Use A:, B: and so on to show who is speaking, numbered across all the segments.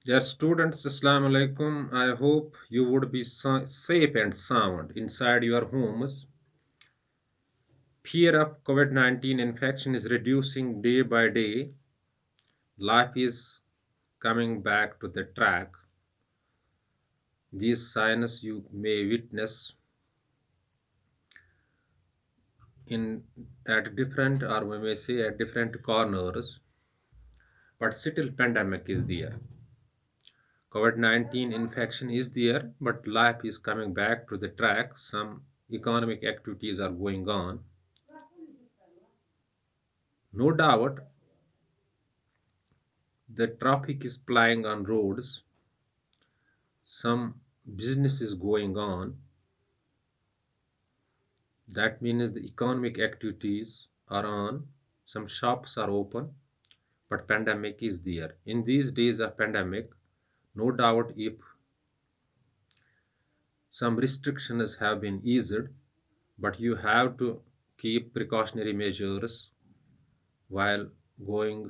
A: Dear students, Assalamu alaikum. I hope you would be safe and sound inside your homes. Fear of COVID 19 infection is reducing day by day. Life is coming back to the track. These signs you may witness in at different, or we may say at different corners, but still pandemic is there. COVID 19 infection is there, but life is coming back to the track. Some economic activities are going on. No doubt, the traffic is plying on roads. Some business is going on. That means the economic activities are on. Some shops are open, but pandemic is there. In these days of pandemic, no doubt if some restrictions have been eased, but you have to keep precautionary measures while going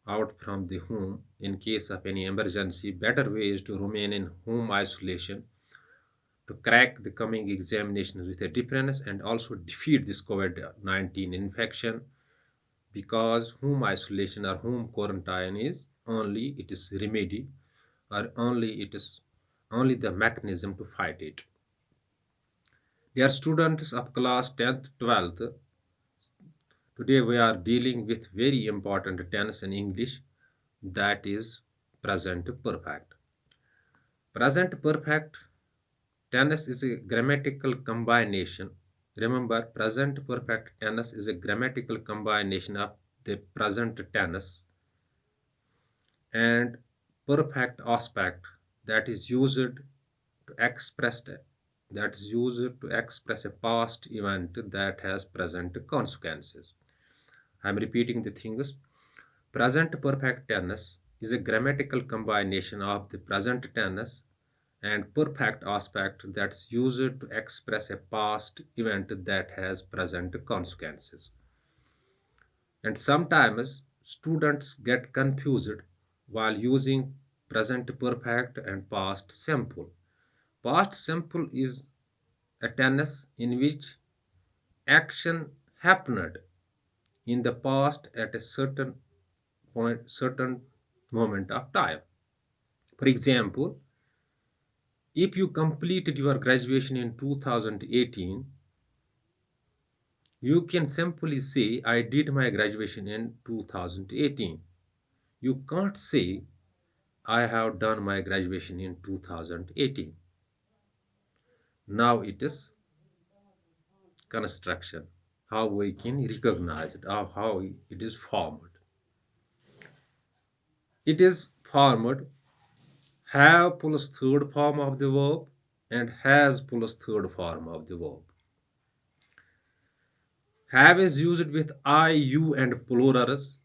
A: out from the home in case of any emergency. Better way is to remain in home isolation to crack the coming examinations with a difference and also defeat this COVID-19 infection, because home isolation or home quarantine is only it is remedy, or only the mechanism to fight it. Dear students of class 10th 12th, today we are dealing with very important tense in English, that is present perfect. Present perfect tense is a grammatical combination. Remember, present perfect tense is a grammatical combination of the present tense and perfect aspect that is used to express a past event that has present consequences. I am repeating the things. Present perfect tense is a grammatical combination of the present tense and perfect aspect that's used to express a past event that has present consequences. And sometimes students get confused while using present perfect and past simple. Past simple is a tense in which action happened in the past at a certain moment of time. For example, if you completed your graduation in 2018, you can simply say, I did my graduation in 2018. You can't say, I have done my graduation in 2018. Now it is construction, how we can recognize it, or how it is formed. It is formed have plus third form of the verb and has plus third form of the verb. Have is used with I, you, and plurals.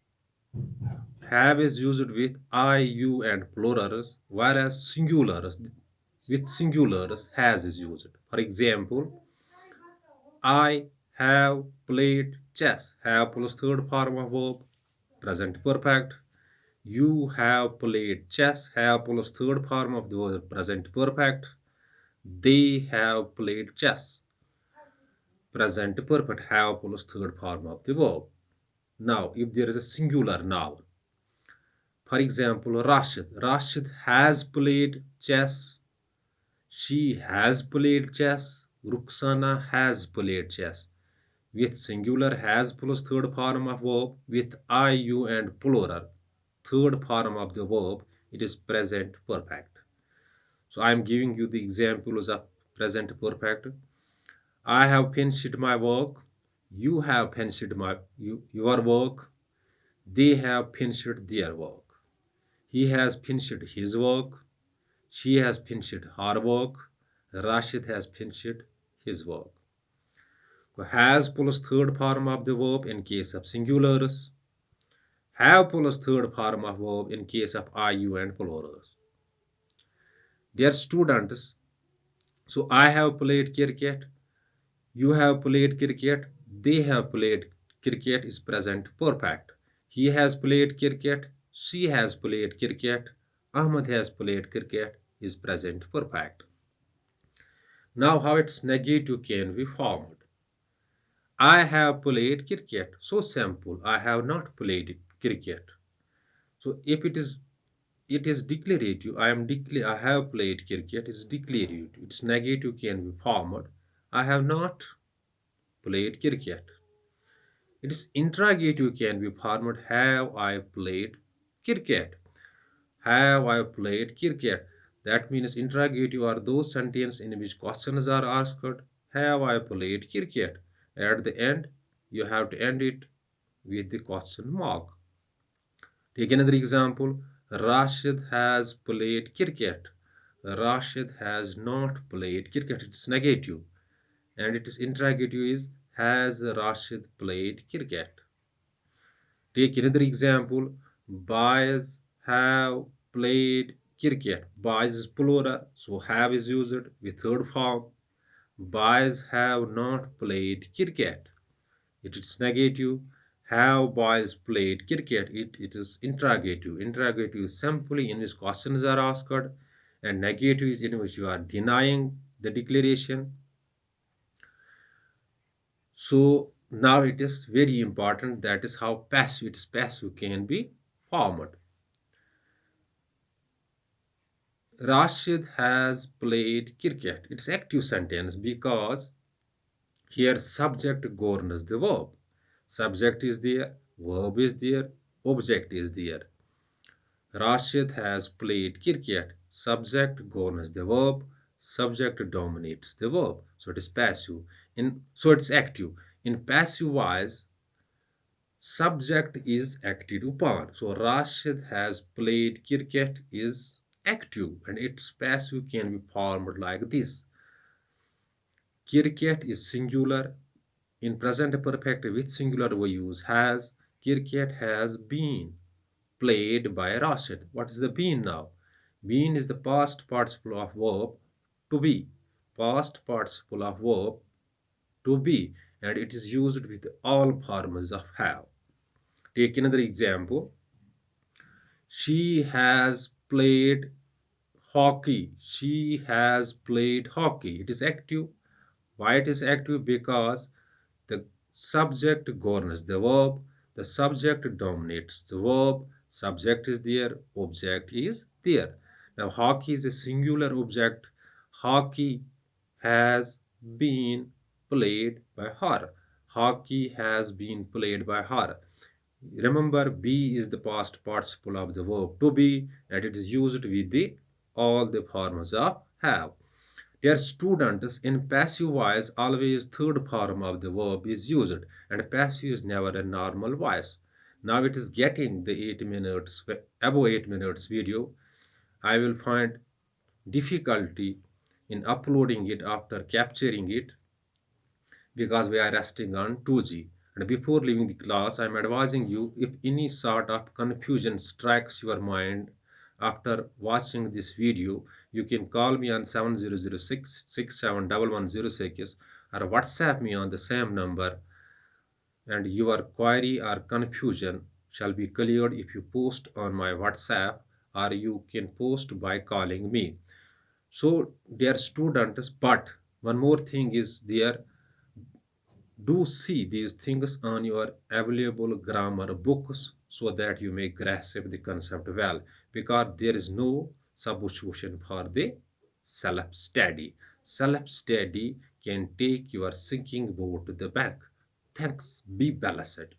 A: Have is used with I, you, and plurals, whereas singulars with singulars has is used. For example, I have played chess. Have plus third form of verb, present perfect. You have played chess. Have plus third form of the verb, present perfect. They have played chess. Present perfect have plus third form of the verb. Now, if there is a singular noun, for example, Rashid. Rashid has played chess. She has played chess. Ruxana has played chess. With singular has plus third form of verb, with I, you, and plural, third form of the verb, it is present perfect. So I am giving you the examples of present perfect. I have finished my work. You have finished your work. They have finished their work. He has finished his work. She has finished her work. Rashid has finished his work. Has plus third form of the verb in case of singulars. Have plus third form of verb in case of I, you, and plurals. Dear students, so I have played cricket. You have played cricket. They have played cricket is present perfect. He has played cricket. She has played cricket. Ahmed has played cricket is present perfect. Now how its negative can be formed. I have played cricket. So simple. I have not played cricket. So if it is declarative. I have played cricket. It's declarative. Its negative can be formed. I have not played cricket. Its interrogative can be formed. Have I played cricket? Have I played cricket? That means interrogative are those sentences in which questions are asked. Have I played cricket? At the end, you have to end it with the question mark. Take another example. Rashid has played cricket. Rashid has not played cricket. It's negative. And its interrogative is has Rashid played cricket? Take another example. Boys have played cricket. Boys is plural, so have is used with third form. Boys have not played cricket. It is negative. Have boys played cricket? It is interrogative. Interrogative is simply in which questions are asked, and negative is in which you are denying the declaration. So now it is very important. That is how passive its passive can be formed. Rashid has played cricket. It's active sentence because here subject governs the verb. Subject is there, verb is there, object is there. Rashid has played cricket. Subject governs the verb. Subject dominates the verb. So it is passive. So it's active. In passive wise, subject is acted upon. So Rashid has played cricket is active and its passive can be formed like this. Cricket is singular. In present perfect with singular we use has. Cricket has been played by Rashid. What is the been now? Been is the past participle of verb to be. Past participle of verb to be and it is used with all forms of have. Take another example. She has played hockey. She has played hockey. It is active. Why it is active? Because the subject governs the verb. The subject dominates the verb. Subject is there. Object is there. Now, hockey is a singular object. Hockey has been played by her. Hockey has been played by her. Remember, be is the past participle of the verb to be, and it is used with the all the forms of have. Dear students, in passive voice, always third form of the verb is used, and passive is never a normal voice. Now it is getting the 8 minutes, above 8 minutes video. I will find difficulty in uploading it after capturing it because we are resting on 2G. And before leaving the class, I am advising you if any sort of confusion strikes your mind after watching this video, you can call me on 7006 671106 or WhatsApp me on the same number and your query or confusion shall be cleared if you post on my WhatsApp or you can post by calling me. So, dear students, but one more thing is there, do see these things on your available grammar books so that you may grasp the concept well because there is no substitution for the self study. Self study can take your sinking boat to the bank. Thanks. Be blessed.